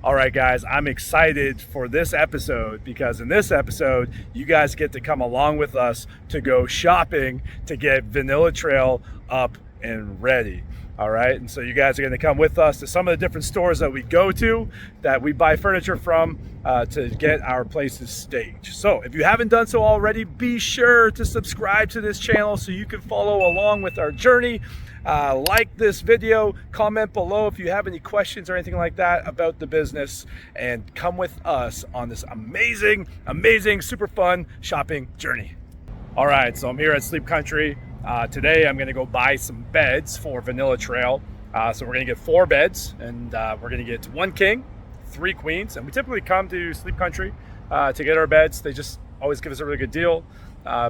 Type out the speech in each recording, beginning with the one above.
All right, guys, I'm excited for this episode because in this episode, you guys get to come along with us to go shopping to get Vanilla Trail up and ready. All right, and so you guys are going to come with us to some of the different stores that we go to, that we buy furniture from to get our places staged. So if you haven't done so already, be sure to subscribe to this channel so you can follow along with our journey. Like this video, comment below if you have any questions or anything like that about the business, and come with us on this amazing, super fun shopping journey. All right, so I'm here at Sleep Country. Today I'm gonna go buy some beds for Vanilla Trail. So we're gonna get 4 beds, and we're gonna get 1 king, 3 queens, and we typically come to Sleep Country to get our beds. They just always give us a really good deal.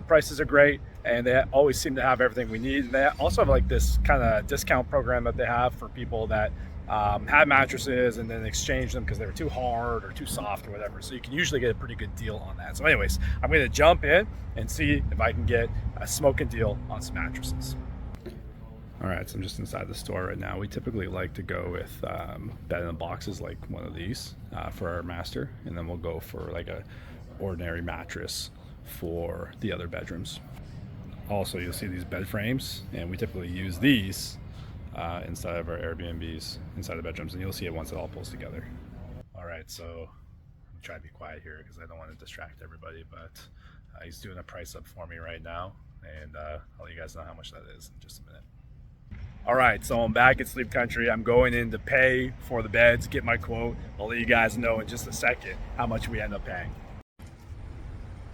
Prices are great, and they always seem to have everything we need. And they also have like this kind of discount program that they have for people that had mattresses and then exchange them because they were too hard or too soft or whatever. So you can usually get a pretty good deal on that. So anyways, I'm going to jump in and see if I can get a smoking deal on some mattresses. All right, so I'm just inside the store right now. We typically like to go with bed in the boxes like one of these for our master, and then we'll go for like a ordinary mattress for the other bedrooms. Also, you'll see these bed frames, and we typically use these inside of our Airbnbs, inside the bedrooms, and you'll see it once it all pulls together. All right, so I'm trying to be quiet here because I don't want to distract everybody, but he's doing a price up for me right now, and I'll let you guys know how much that is in just a minute. All right, so I'm back at Sleep Country. I'm going in to pay for the beds, get my quote. I'll let you guys know in just a second how much we end up paying.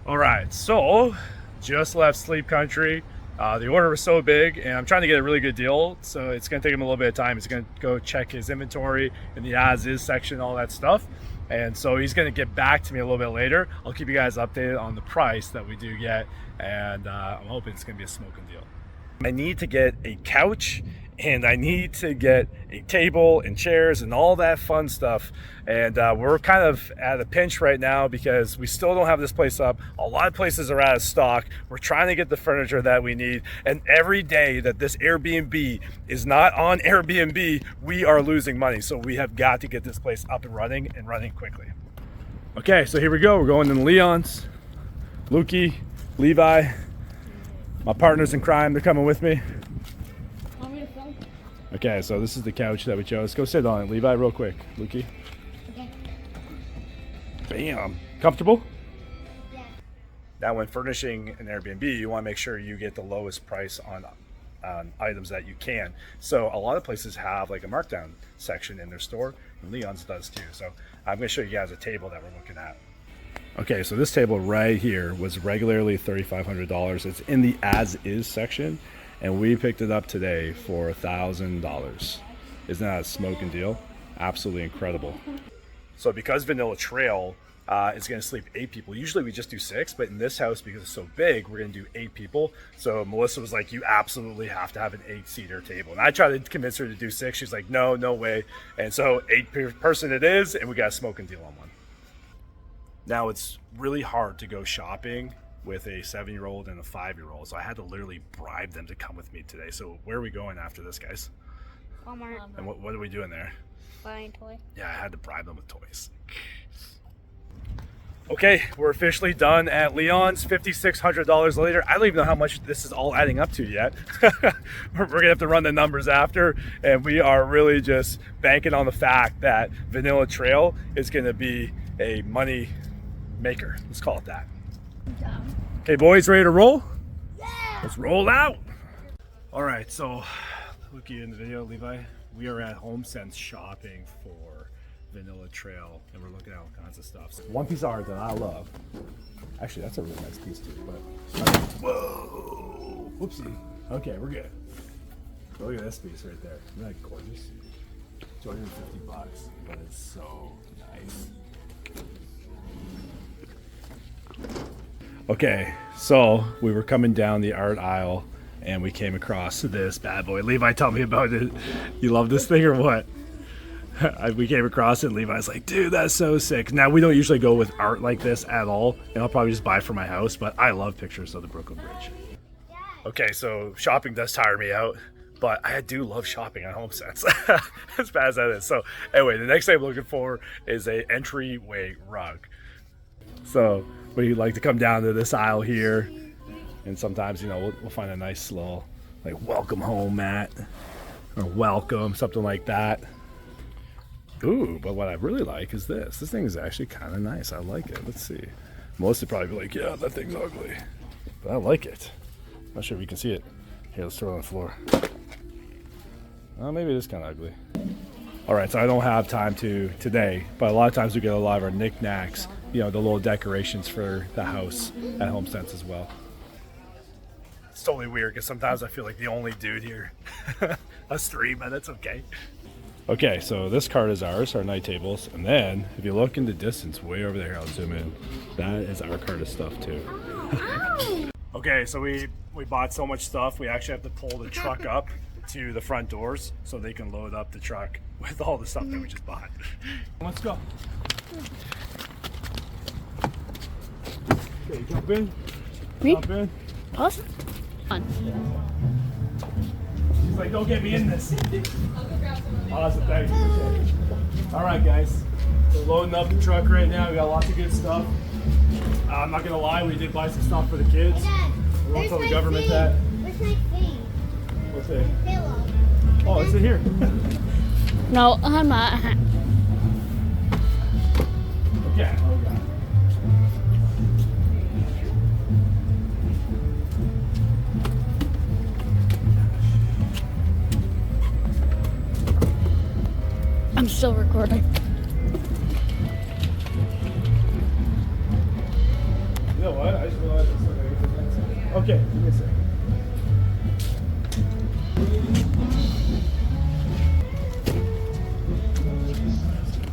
All right, so just left Sleep Country. The order was so big, and I'm trying to get a really good deal, so it's going to take him a little bit of time. He's going to go check his inventory in the as-is section, all that stuff. And so he's going to get back to me a little bit later. I'll keep you guys updated on the price that we do get, and I'm hoping it's going to be a smoking deal. I need to get a couch, and I need to get a table and chairs and all that fun stuff. And we're kind of at a pinch right now because we still don't have this place up. A lot of places are out of stock. We're trying to get the furniture that we need. And every day that this Airbnb is not on Airbnb, we are losing money. So we have got to get this place up and running quickly. Okay, so here we go. We're going to Leon's. Lukey, Levi, my partners in crime, they're coming with me. Okay, so this is the couch that we chose. Go sit on it, Levi, real quick. Lukey. Okay. Bam. Comfortable? Yeah. Now, when furnishing an Airbnb, you want to make sure you get the lowest price on items that you can. So a lot of places have like a markdown section in their store, and Leon's does too. So I'm going to show you guys a table that we're looking at. Okay, so this table right here was regularly $3,500. It's in the as-is section, and we picked it up today for $1,000. Isn't that a smoking deal? Absolutely incredible. So because Vanilla Trail is going to sleep 8 people, usually we just do 6, but in this house, because it's so big, we're going to do 8 people. So Melissa was like, you absolutely have to have an 8-seater table. And I tried to convince her to do 6. She's like, no way. And so 8 person it is, and we got a smoking deal on one. Now, it's really hard to go shopping with a 7-year-old and a 5-year-old, so I had to literally bribe them to come with me today. So where are we going after this, guys? Walmart. And what are we doing there? Buying toys. Yeah, I had to bribe them with toys. Okay, we're officially done at Leon's. $5,600 later. I don't even know how much this is all adding up to yet. We're gonna have to run the numbers after, and we are really just banking on the fact that Vanilla Trail is gonna be a money maker. Let's call it that. Okay, boys, ready to roll? Yeah! Let's roll out! All right, so looking in the video, Levi, we are at HomeSense shopping for Vanilla Trail, and we're looking at all kinds of stuff. So one piece of art that I love. Actually, that's a really nice piece too, but whoa! Whoopsie. Okay, we're good. Look at this piece right there. Isn't that gorgeous? $250, but it's so nice. Okay, so we were coming down the art aisle and we came across this bad boy. Levi, tell me about it. You love this thing or what? We came across it and Levi's like, dude, that's so sick. Now, we don't usually go with art like this at all, and I'll probably just buy it for my house, but I love pictures of the Brooklyn Bridge. Okay, so shopping does tire me out, but I do love shopping on HomeSense, as bad as that is. So anyway, the next thing I'm looking for is a entryway rug. So we like to come down to this aisle here, and sometimes, you know, we'll find a nice little like welcome home mat or welcome, something like that. Ooh, but what I really like is this. This thing is actually kind of nice. I like it. Let's see. Most would probably be like, yeah, that thing's ugly. But I like it. Not sure if you can see it. Here, let's throw it on the floor. Oh, maybe it is kind of ugly. All right, so I don't have time to today, but a lot of times we get a lot of our knickknacks, you know, the little decorations for the house at HomeSense as well. It's totally weird because sometimes I feel like the only dude here. Us three, but that's okay. Okay, so this cart is ours, our night tables. And then if you look in the distance way over there, I'll zoom in. That is our cart of stuff too. Okay, so we bought so much stuff, we actually have to pull the truck up to the front doors so they can load up the truck with all the stuff that we just bought. Let's go. Okay, jump in. Me? Jump in. Us? On. He's like, don't get me in this. Awesome, thank you. All right, guys. We're loading up the truck right now. We got lots of good stuff. I'm not gonna lie, we did buy some stuff for the kids. We won't tell the government that. Where's my thing? What's it? Pillow. Oh, it's in here. No, I'm not. Okay. Oh, God. I'm still recording. You know what? I just realized it's like okay, give me a second.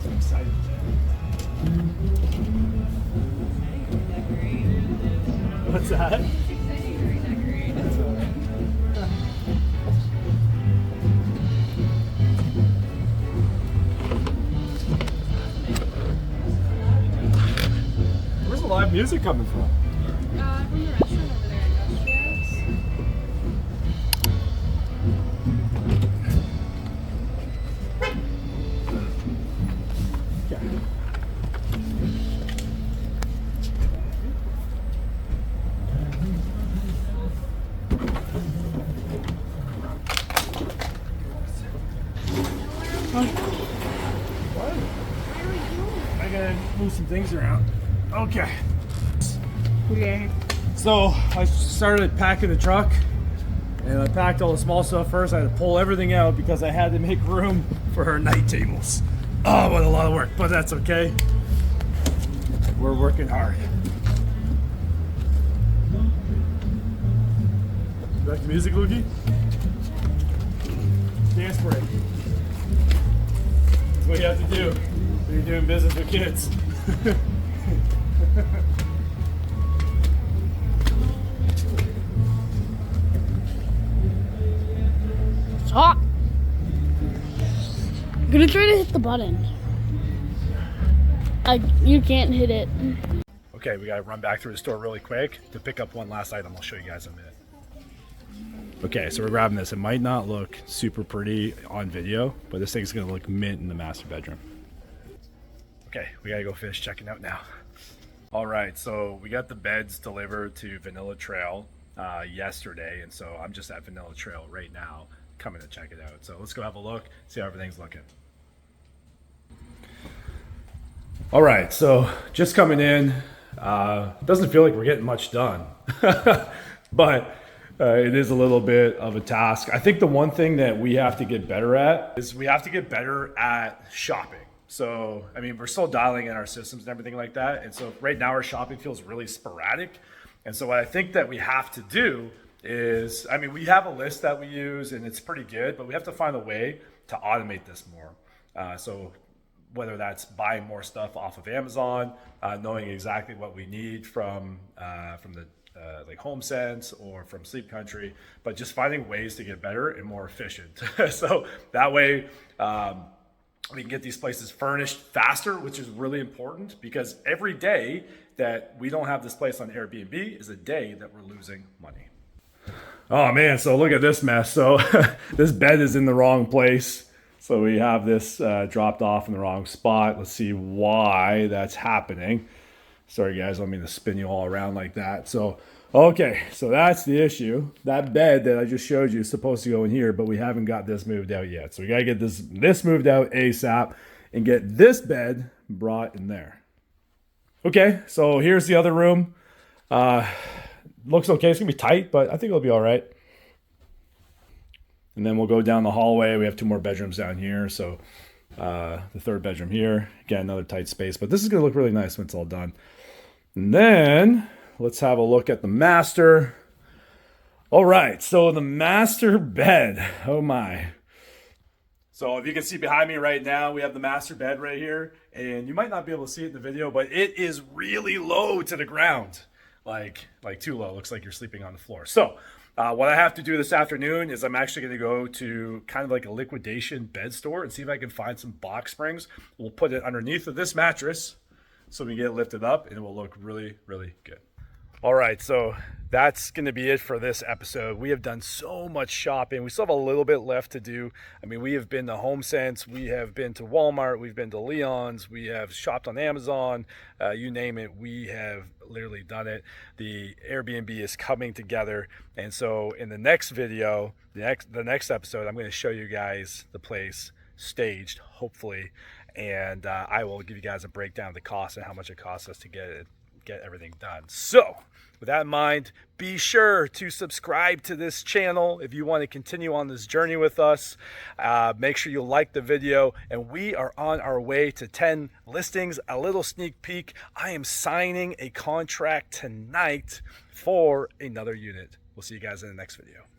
I'm excited. What's that? Where's the live music coming from? From the restaurant over there, Industrials. Okay. What? I gotta move some things around. Okay. Yeah. So I started packing the truck, and I packed all the small stuff first. I had to pull everything out because I had to make room for her night tables. Oh, what a lot of work, but that's okay. We're working hard. Back to music, Lukey? Dance break. That's what you have to do when you're doing business with kids. It's hot. I'm gonna try to hit the button. You can't hit it. Okay, we gotta run back through the store really quick to pick up one last item. I'll show you guys in a minute. Okay, so we're grabbing this. It might not look super pretty on video, but this thing's gonna look mint in the master bedroom. Okay, we gotta go finish checking out now. All right, so we got the beds delivered to Vanilla Trail yesterday, and so I'm just at Vanilla Trail right now, coming to check it out. So let's go have a look, see how everything's looking. All right, so just coming in. It doesn't feel like we're getting much done, but it is a little bit of a task. I think the one thing that we have to get better at is we have to get better at shopping. So, I mean, we're still dialing in our systems and everything like that. And so right now our shopping feels really sporadic. And so what I think that we have to do is, I mean, we have a list that we use and it's pretty good, but we have to find a way to automate this more. So whether that's buying more stuff off of Amazon, knowing exactly what we need from the like HomeSense or from Sleep Country, but just finding ways to get better and more efficient. So that way we can get these places furnished faster, which is really important because every day that we don't have this place on Airbnb is a day that we're losing money. Oh man, so look at this mess. So this bed is in the wrong place. So we have this dropped off in the wrong spot. Let's see why that's happening. Sorry guys, I don't mean to spin you all around like that. So, okay, so that's the issue. That bed that I just showed you is supposed to go in here, but we haven't got this moved out yet. So we gotta get this moved out ASAP and get this bed brought in there. Okay, so here's the other room. Looks okay, it's gonna be tight, but I think it'll be all right. And then we'll go down the hallway. We have 2 more bedrooms down here. So the 3rd bedroom here, again, another tight space, but this is gonna look really nice when it's all done. And then let's have a look at the master. All right, so the master bed, oh my. So if you can see behind me right now, we have the master bed right here, and you might not be able to see it in the video, but it is really low to the ground, like too low. Looks like you're sleeping on the floor. So what I have to do this afternoon is I'm actually going to go to kind of like a liquidation bed store and see if I can find some box springs. We'll put it underneath of this mattress so we get it lifted up, and it will look really, really good. All right, so that's going to be it for this episode. We have done so much shopping. We still have a little bit left to do. I mean, we have been to HomeSense, we have been to Walmart, we've been to Leon's, we have shopped on Amazon, you name it, we have literally done it. The Airbnb is coming together, and so in the next video, the next episode, I'm going to show you guys the place staged, hopefully, and I will give you guys a breakdown of the cost and how much it costs us to get everything done. So with that in mind, be sure to subscribe to this channel if you want to continue on this journey with us. Make sure you like the video, and we are on our way to 10 listings. A little sneak peek, I am signing a contract tonight for another unit. We'll see you guys in the next video.